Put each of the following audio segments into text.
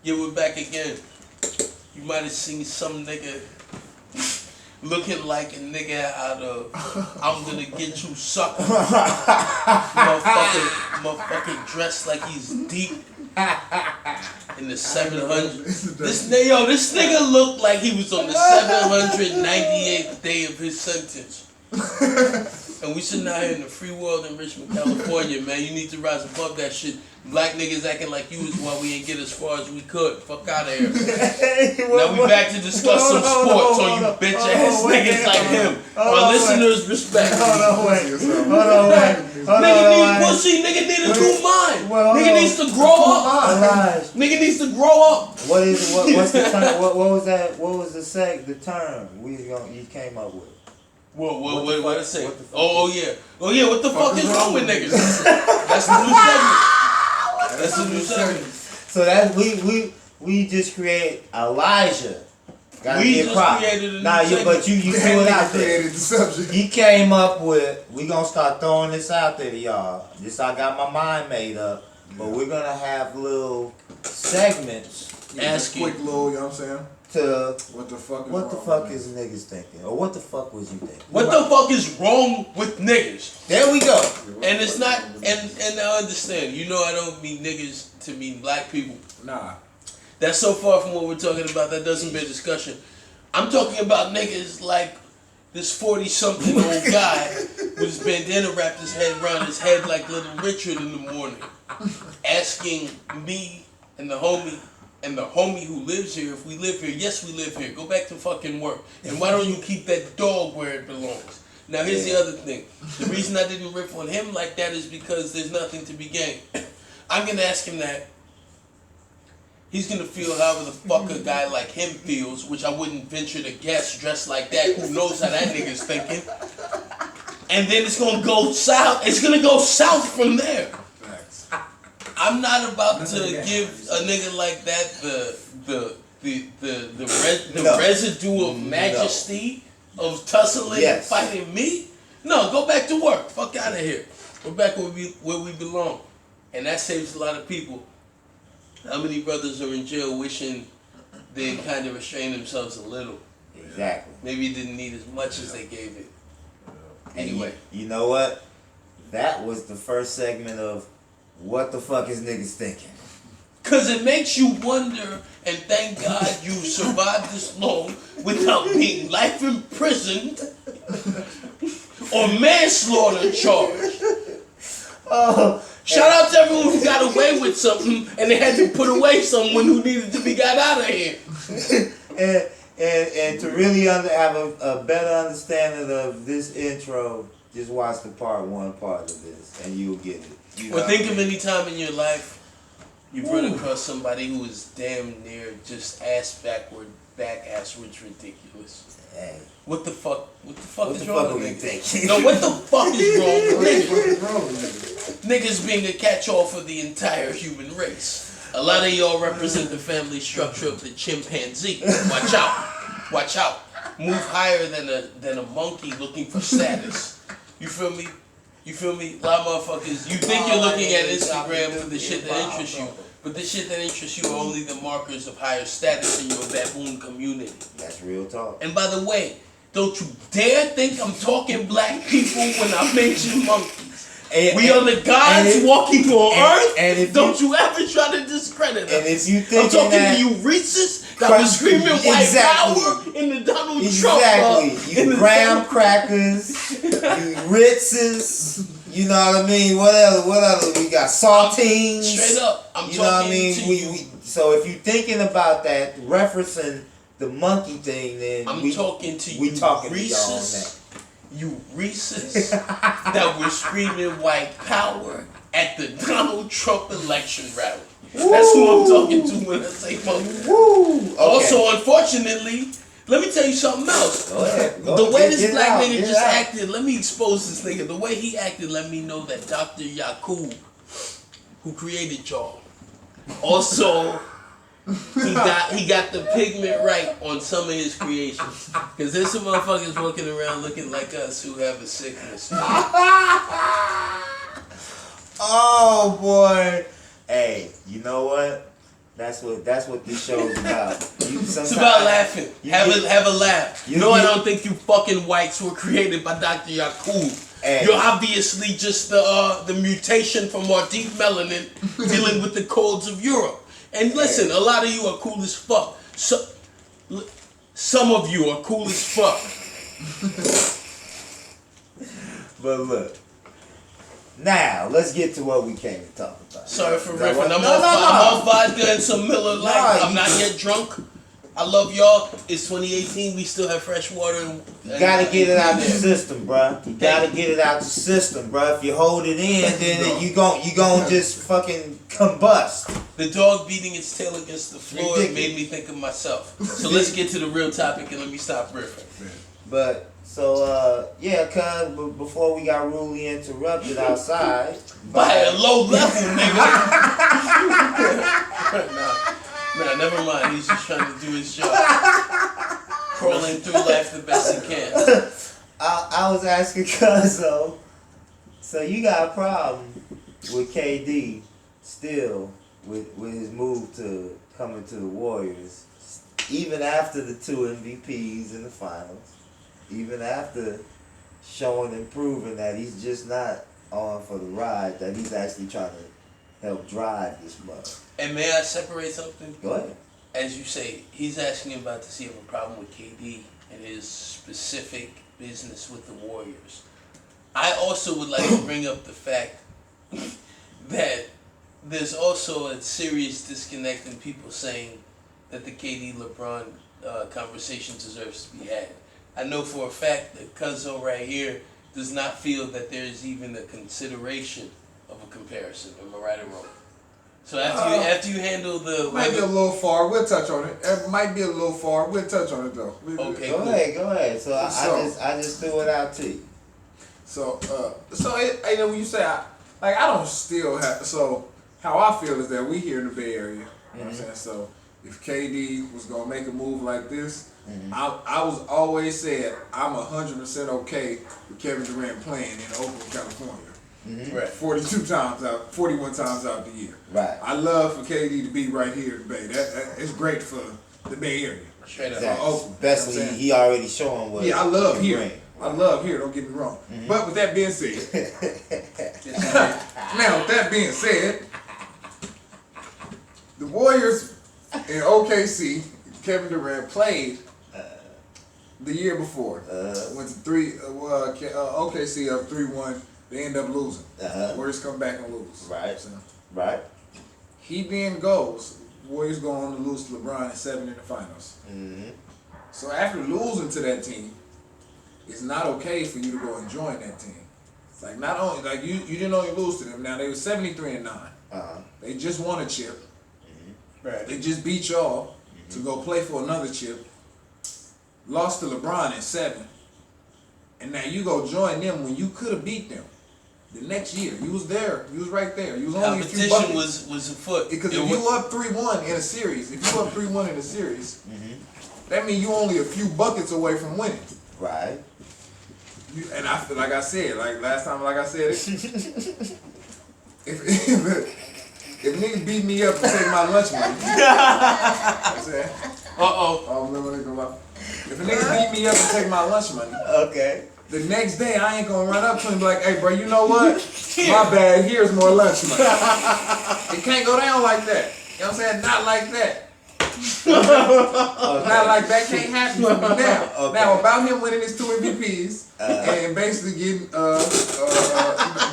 Yeah, we're back again. You might have seen some nigga looking like a nigga out of I'm Gonna Get You Sucker. Motherfucker dressed like he's deep in the 700. This nigga looked like he was on the 798th day of his sentence. And we sitting out here in the free world in Richmond, California, man. You need to rise above that shit. Black niggas acting like you is why we ain't get as far as we could. Fuck out of here. Now we back to discuss some sports on you bitch ass niggas like him. Our listeners respect. Hold on, wait. Nigga need pussy. Nigga need a new mind. Nigga needs to grow up. Nigga needs to grow up. What's the term? What was that? What was the term you came up with? What I say? Oh yeah. What the fuck is wrong with niggas? That's the new segment. That's the new segment. So that we just create Elijah. We just created a new segment. But you threw it out there. He came up with. We gonna start throwing this out there to y'all. I got my mind made up. But we're gonna have little segments. Asking. Quick little, you know what I'm saying? What the fuck is niggas thinking? Or what the fuck was you thinking? What the fuck is wrong with niggas? There we go. And it's not, and I understand. You know I don't mean niggas to mean black people. Nah. That's so far from what we're talking about. That doesn't bear discussion. I'm talking about niggas like this 40-something old guy with his bandana wrapped his head around his head like Little Richard in the morning, asking me and the homie who lives here, if we live here. Yes, we live here. Go back to fucking work. And why don't you keep that dog where it belongs? Now, here's the other thing. The reason I didn't riff on him like that is because there's nothing to be gained. I'm going to ask him that. He's going to feel however the fuck a guy like him feels, which I wouldn't venture to guess, dressed like that. Who knows how that nigga's thinking? And then it's going to go south. It's going to go south from there. I'm not about to give a nigga like that the residue of majesty of tussling and fighting me. No, go back to work. Fuck out of here. We're back where we belong, and that saves a lot of people. How many brothers are in jail wishing they kind of restrained themselves a little? Exactly. Maybe it didn't need as much as they gave it. Anyway, you know what? That was the first segment of. What the fuck is niggas thinking? Because it makes you wonder, and thank God you survived this long without being life imprisoned or manslaughter charged. Shout out to everyone who got away with something and they had to put away someone who needed to be got out of here. and to really have a better understanding of this intro, just watch the part 1 part of this and you'll get it. Well, think of any time in your life you've run across somebody who is damn near just ass asswards ridiculous. Hey. What the fuck is wrong with niggas? No, what the fuck is wrong with niggas? Niggas being a catch-all for the entire human race. A lot of y'all represent the family structure of the chimpanzee. Watch out. Watch out. Move higher than a monkey looking for status. You feel me? A lot of motherfuckers, you think you're looking at Instagram for the shit that interests you, but the shit that interests you are only the markers of higher status in your baboon community. That's real talk. And by the way, don't you dare think I'm talking black people when I mention monkeys. We are the gods walking on earth. And don't you ever try to discredit us. And if you think I'm talking to you racist that was screaming white power in the Donald Trump. You graham crackers, you Ritzes, you know what I mean? What else we got? Saltines. Straight up. I'm you know what I mean? So if you're thinking about that, referencing the monkey thing, then I'm talking to you. We talking Reese's, to y'all on that. You Reese's that were screaming white power at the Donald Trump election rally. Woo. That's who I'm talking to when I say monkey. Okay. Also, unfortunately, let me tell you something else. Go ahead. The way this black nigga just acted, let me expose this nigga. The way he acted, let me know that Dr. Yakub, who created y'all, also he got the pigment right on some of his creations. Because there's some motherfuckers walking around looking like us who have a sickness. Oh boy. Hey, you know what? That's what this show's about. It's about laughing. Have a laugh. I don't think you fucking whites were created by Dr. Yakub. Hey. You're obviously just the mutation from our deep melanin dealing with the codes of Europe. And listen, a lot of you are cool as fuck. So, some of you are cool as fuck. But look. Now, let's get to what we came to talk about. Sorry for riffing. I'm off vodka and some Miller Lite. I'm not yet drunk. I love y'all. It's 2018. We still have fresh water. You gotta get it out the system, bruh. You gotta get it out the system, bruh. If you hold it in, then you gon' just fucking combust. The dog beating its tail against the floor made me think of myself. So let's get to the real topic and let me stop riffing. But so yeah, cuz before we got rudely interrupted outside by a low level nigga. Nah, never mind. He's just trying to do his job. Crawling through life the best he can. I was asking Cuzzo, so you got a problem with KD still with his move to coming to the Warriors, even after the 2 MVPs in the finals, even after showing and proving that he's just not on for the ride, that he's actually trying to help drive this mug. And may I separate something? Go ahead. As you say, he's asking about to see if a problem with KD and his specific business with the Warriors. I also would like to bring up the fact that there's also a serious disconnect in people saying that the KD-LeBron conversation deserves to be had. I know for a fact that Cuzzo right here does not feel that there is even a consideration of a comparison. Am I right or wrong? So after you handle the might be a little far. We'll touch on it. It might be a little far. We'll touch on it though. Okay, go ahead. So I just threw it out to you. So you know when you say I don't still have. So how I feel is that we here in the Bay Area. You know what I'm saying? So if KD was gonna make a move like this, I was always said I'm 100% okay with Kevin Durant playing in Oakland, California. Right. 41 times out the year. Right. I love for KD to be right here in the Bay. That it's great for the Bay Area. Straight up. Exactly. Especially he already showing what. Yeah, I love here. I love here. Don't get me wrong. But with that being said, the Warriors in OKC, Kevin Durant played the year before. Went to OKC up 3-1. They end up losing. Warriors come back and lose. Right. So, right. He then goes. Warriors go on to lose to LeBron at 7 in the finals. So after losing to that team, it's not okay for you to go and join that team. It's like not only like you didn't only lose to them. Now they were 73-9. They just won a chip. Right. They just beat y'all to go play for another chip. Lost to LeBron at 7. And now you go join them when you could have beat them. The next year, you was there. You was right there. You was only a few buckets. Competition was afoot. Because if you up 3-1 in a series, that means you only a few buckets away from winning. Right. And I feel like I said, like last time, like I said, if niggas beat me up to take my lunch money, you know what I'm saying? If a nigga beat me up to take my lunch money, okay. The next day I ain't gonna run up to him and be like, hey bro, you know what? My bad, here's more lunch money. It can't go down like that. You know what I'm saying? Not like that. Not like that can't happen for me now. Okay. Now about him winning his 2 MVPs and basically getting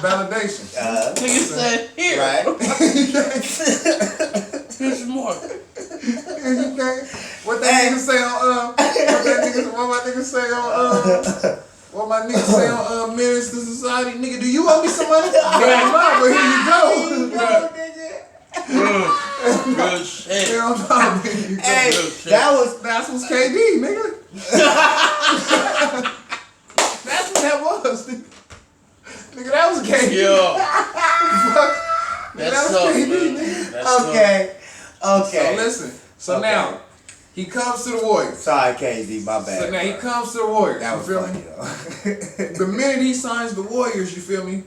validation. Nigga said here. Right. Here's more. You can't. What that nigga say on what my nigga say on Menace to Society? Nigga, do you owe me some money? Damn right, but here you go. Real shit. Hell no, here you go. Hey, that's what's KD, nigga. That's what that was, nigga. That was KD. Yo. That was KD, nigga. Okay. So listen. So now he comes to the Warriors. Sorry, KD, my bad. So now he comes to the Warriors. That was you feel funny, me? The minute he signs the Warriors, you feel me?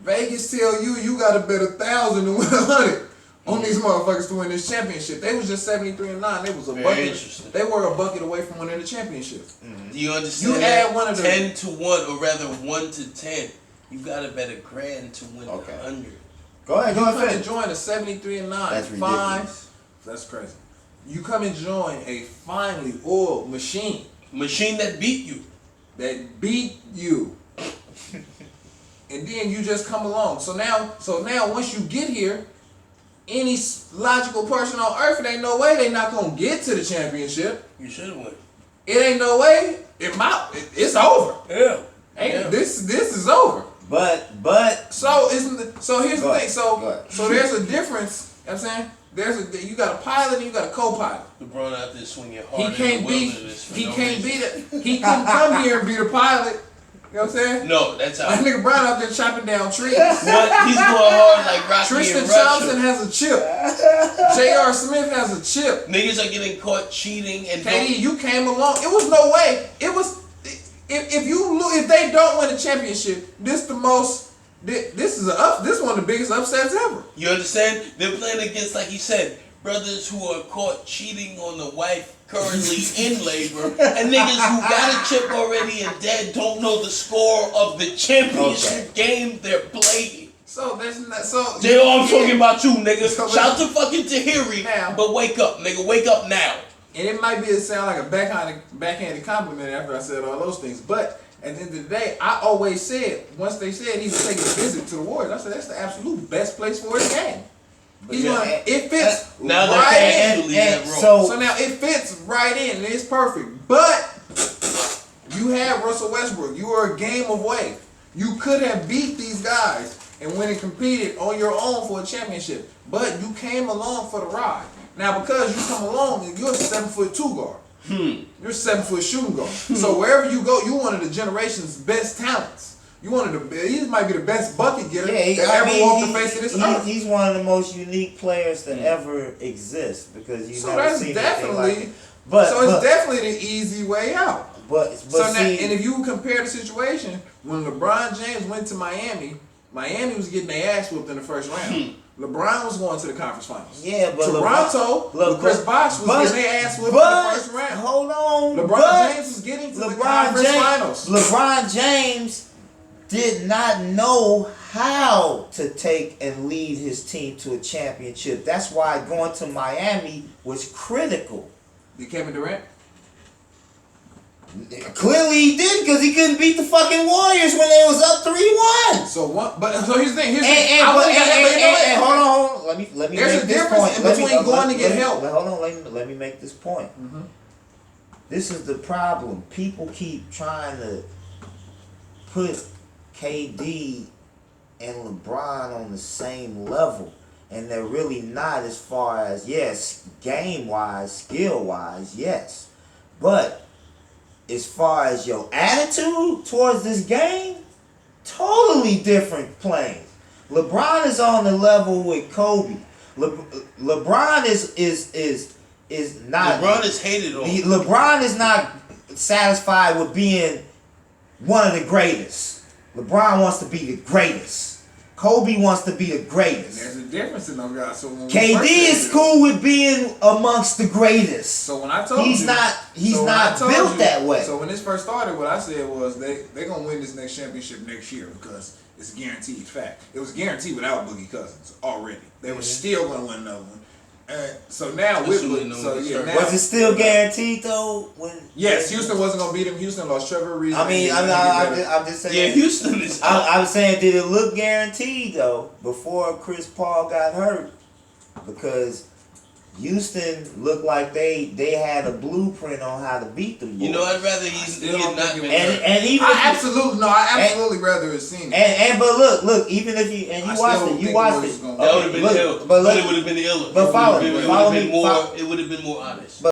Vegas tell you got to bet 1,000 to win 100 on these motherfuckers to win this championship. They was just 73-9. They was a Very bucket. interesting. They were a bucket away from winning the championship. Do you understand? You that? add one of the 10 to 1, or rather 1 to 10. You gotta bet $1,000 to win 100. Go ahead, You go come ahead. and join a 73-9. That's Fine. ridiculous. That's crazy. You come and join a finely oiled machine Machine that beat you. that beat you. And then you just come along. So now once you get here, any logical person on earth, it ain't no way they not gonna get to the championship. You should have won. It ain't no way. It's over. Yeah. This is over. But So here's the Go thing. ahead. So there's a difference. You know what I'm saying you got a pilot and you got a co-pilot. LeBron out there swinging hard He in the can't be. wilderness for He no can't reason. be the. He couldn't come here and be the pilot. You know what I'm saying? No, that's That out. nigga Brown out there chopping down trees. What? He's going hard like Rocky Tristan and Thompson Russia. has a chip. J.R. Smith has a chip. Niggas are getting caught cheating and KD, you came along. It was no way. It was if they don't win a championship, this is one of the biggest upsets ever. You understand? They're playing against, like he said, brothers who are caught cheating on the wife currently in labor, and niggas who got a chip already and dead don't know the score of the championship game they're playing. So that's not so. J.O., I'm talking about you, nigga. So Shout to fucking Tahiri, now. but wake up, nigga. Wake up now. And it might sound like a backhanded compliment after I said all those things, but at the end of the day, I always said, once they said he was taking a visit to the Warriors, I said that's the absolute best place for his game. It fits Now they right can't in. actually that role. So now it fits right in, and it's perfect. But you had Russell Westbrook. You were a game away. You could have beat these guys and went and competed on your own for a championship. But you came along for the ride. Now because you come along, you're a 7'2" guard. You're a 7-foot shooting guard. So wherever you go, you're one of the generation's best talents. You he might be the best bucket getter that ever walked the face of this earth. He's one of the most unique players to ever exist because you've never seen anything like it. It's definitely the easy way out. And if you compare the situation, when LeBron James went to Miami was getting their ass whooped in the first round. LeBron was going to the conference finals. Yeah, but Toronto with Chris Bosh was getting their ass whooped in the first round. Hold on. LeBron James was getting to the conference finals. LeBron James did not know how to take and lead his team to a championship. That's why going to Miami was critical. Did Kevin Durant? Clearly he did because he couldn't beat the fucking Warriors when they was up 3-1. So here's the thing. Hold on. Let me make There's a this difference point. in between going to get help. Hold on. Let me make this point. Mm-hmm. This is the problem. People keep trying to put KD and LeBron on the same level, and they're really not. As far as, yes, game-wise, skill-wise, yes, but as far as your attitude towards this game, totally different planes. LeBron is on the level with Kobe. LeBron is not. LeBron is hated on. LeBron is not satisfied with being one of the greatest. LeBron wants to be the greatest. Kobe wants to be the greatest. And there's a difference in those guys. So KD is cool with being amongst the greatest. So when I told he's not built that way. So when this first started, what I said was they're gonna win this next championship next year because it's a guaranteed fact. It was guaranteed without Boogie Cousins already. They were still gonna win another one. So now was it still guaranteed though? Yes, Houston wasn't gonna beat him. Houston lost Trevor Reeves. I'm just saying. Yeah, Houston is. I was saying, did it look guaranteed though before Chris Paul got hurt? Because Houston looked like they had a blueprint on how to beat them. You know, I'd rather he had not been hurt. And even I absolutely rather have seen it. But look, even if you watched it. That would have been ill. But it would have been iller. But follow me. It would have been more honest.